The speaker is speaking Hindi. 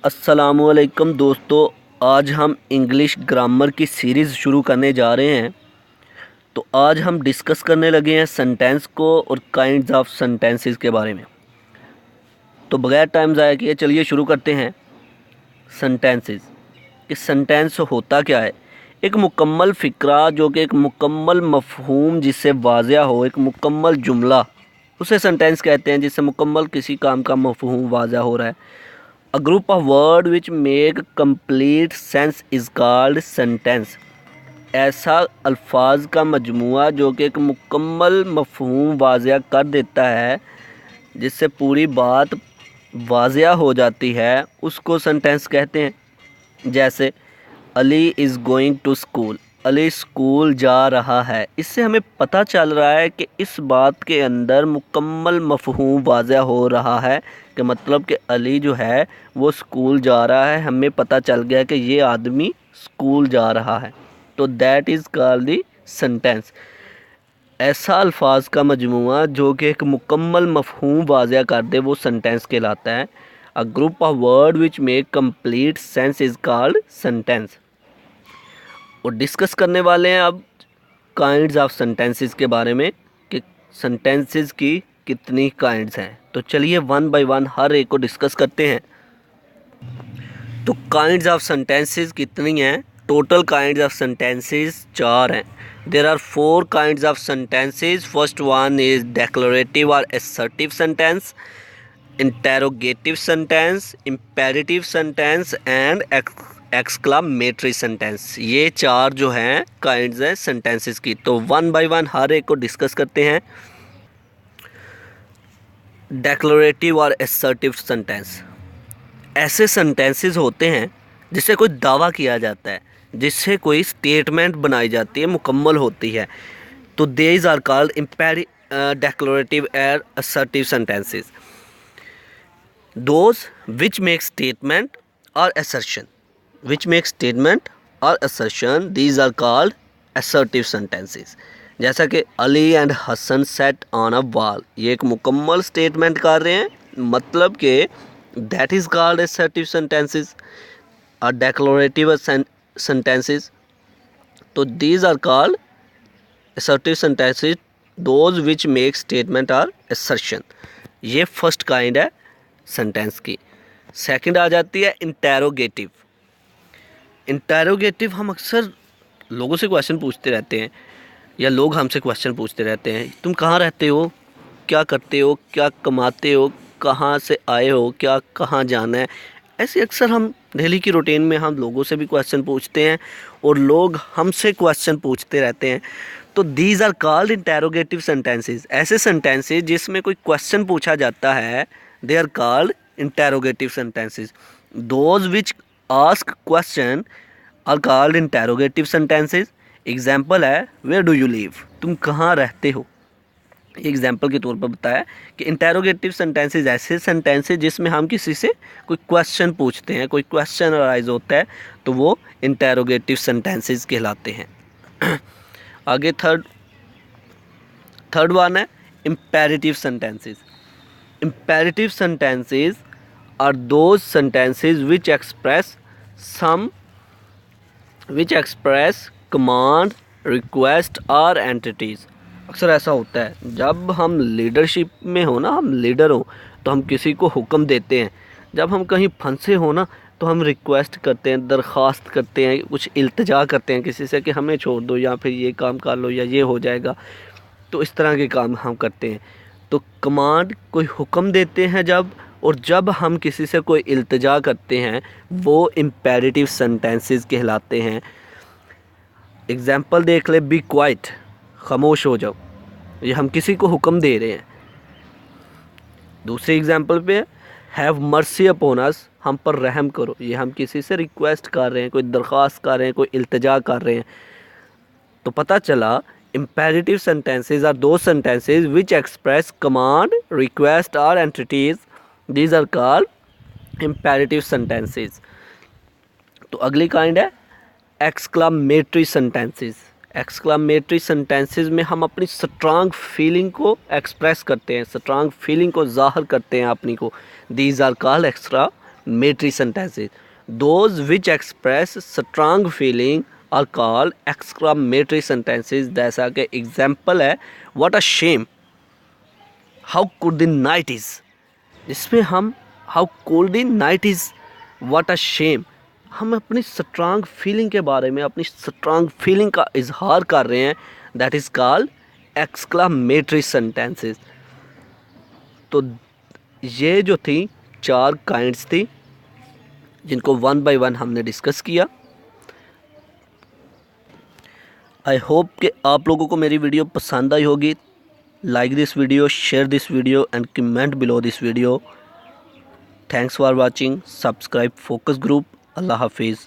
अस्सलामुअलैकुम दोस्तों, आज हम इंग्लिश ग्रामर की सीरीज़ शुरू करने जा रहे हैं। तो आज हम डिस्कस करने लगे हैं सेंटेंस को और काइंड्स ऑफ सेंटेंसेस के बारे में। तो बगैर टाइम ज़ाया किए चलिए शुरू करते हैं। सेंटेंसेस कि सेंटेंस होता क्या है। एक मुकम्मल फ़िक्रा जो कि एक मुकम्मल मफ़हूम जिससे वाज़िया हो, एक मुकम्मल जुमला, उसे सेंटेंस कहते हैं। जिससे मुकम्मल किसी काम का मफ़हूम वाज़िया हो रहा है। A group of words which make complete sense is called sentence। ऐसा अल्फाज का मजमुआ जो कि एक मुकम्मल मफ़हूम वाज़िया कर देता है, जिससे पूरी बात वाज़िया हो जाती है, उसको सेंटेंस कहते हैं। जैसे Ali is going to school, Ali school जा रहा है। इससे हमें पता चल रहा है कि इस बात के अंदर मुकम्मल मफ़हूम वाज़िया हो रहा है कि मतलब कि अली जो है वो स्कूल जा रहा है। हमें पता चल गया कि ये आदमी स्कूल जा रहा है। तो that is called the sentence. ऐसा अल्फाज का मजमुआ जो कि एक मुकम्मल मफ़हूम वाज़िया कर दे वो सेंटेंस कहलाता है। A group of word which make complete sense is called sentence. और डिस्कस करने वाले हैं अब काइंड्स ऑफ सेंटेंसेस के बारे में कि सेंटेंसेस की कितनी काइंड्स हैं। तो चलिए वन बाय वन हर एक को डिस्कस करते हैं। तो काइंड्स ऑफ सेंटेंसेस कितनी हैं? टोटल काइंड्स ऑफ सेंटेंसेस 4 हैं। There are 4 kinds of sentences. First one is declarative और assertive sentence, interrogative sentence, imperative sentence and exclamatory sentence. ये 4 जो हैं काइंड्स हैं सेंटेंसेस की। तो वन बाय वन हर एक को डिस्कस करते हैं। डेक्लरेटिव और असर्टिव सेंटेंस ऐसे सेंटेंसेस होते हैं जिससे कोई दावा किया जाता है, जिससे कोई स्टेटमेंट बनाई जाती है, मुकम्मल होती है। तो दीज आर कॉल्ड डेक्लरेटिव और assertive sentences. Those which make statement or assertion, these are called assertive sentences। जैसा कि Ali and Hasan set on a wall, ये एक मुकम्मल स्टेटमेंट कर रहे हैं, मतलब कि that is called assertive sentences और declarative sentences। तो these are called assertive sentences, those which make statement or assertion। ये फर्स्ट काइंड है सेंटेंस की। सेकंड आ जाती है इंटेरोगेटिव। इंटेरोगेटिव हम अक्सर लोगों से क्वेश्चन पूछते रहते हैं या लोग हमसे क्वेश्चन पूछते रहते हैं, तुम कहाँ रहते हो, क्या करते हो, क्या कमाते हो, कहाँ से आए हो, क्या कहाँ जाना है। ऐसे अक्सर हम डेली की रूटीन में हम लोगों से भी क्वेश्चन पूछते हैं और लोग हमसे क्वेश्चन पूछते रहते हैं। तो these are called interrogative sentences. ऐसे सेंटेंसेस जिसमें कोई क्वेश्चन पूछा जाता है, they are called interrogative sentences। Those which ask question are called interrogative sentences। Example है where do you live, तुम कहाँ रहते हो। एग्जाम्पल के तौर पर बताया कि इंटेरोगेटिव सेंटेंसेस ऐसे सेंटेंसेस जिसमें हम किसी से कोई क्वेश्चन पूछते हैं, कोई क्वेश्चन अराइज होता है, तो वो इंटेरोगेटिव सेंटेंसेस कहलाते हैं। आगे थर्ड वन है imperative sentences. Imperative sentences are those sentences which express command, request or entities। अक्सर ऐसा होता है जब हम लीडरशिप में हो ना, हम लीडर हो तो हम किसी को हुक्म देते हैं। जब हम कहीं फंसे हो ना तो हम रिक्वेस्ट करते हैं, दरख्वास्त करते हैं, कुछ इल्तिजा करते हैं किसी से कि हमें छोड़ दो या फिर ये काम कर लो या ये हो जाएगा। तो इस तरह के काम हम करते हैं। तो कमांड कोई हुक्म देते हैं जब, और जब हम किसी से कोई इल्तिजा करते हैं वो इम्पेरेटिव सेंटेंसेस कहलाते हैं। एग्जाम्पल देख ले, बी क्वाइट, खामोश हो जाओ, ये हम किसी को हुक्म दे रहे हैं। दूसरे एग्जाम्पल पे हैव मर्सी अपॉन अस, हम पर रहम करो, ये हम किसी से रिक्वेस्ट कर रहे हैं, कोई दरख्वास्त कर रहे हैं, कोई इल्तिजा कर रहे हैं। तो पता चला imperative sentences are those sentences which express command, request or entities। These are called imperative sentences। तो अगली काइंड है exclamatory sentences। exclamatory sentences में हम अपनी स्ट्रांग फीलिंग को एक्सप्रेस करते हैं, स्ट्रांग फीलिंग को ज़ाहिर करते हैं अपनी को। These are called exclamatory sentences. Those which express strong feeling are called exclamatory sentences. जैसा कि एग्जाम्पल है what a shame, how cold the night is, जिसमें हम how cold the night is, what a shame, हम अपनी स्ट्रांग फीलिंग के बारे में अपनी स्ट्रांग फीलिंग का इजहार कर रहे हैं. That is called exclamatory sentences. तो ये जो थी 4 काइंड्स थी जिनको 1 बाय 1 हमने डिस्कस किया. आई होप कि आप लोगों को मेरी वीडियो पसंद आई होगी. Like this video, share this video and comment below this video. Thanks for watching. Subscribe focus group. अल्लाह हाफिज़.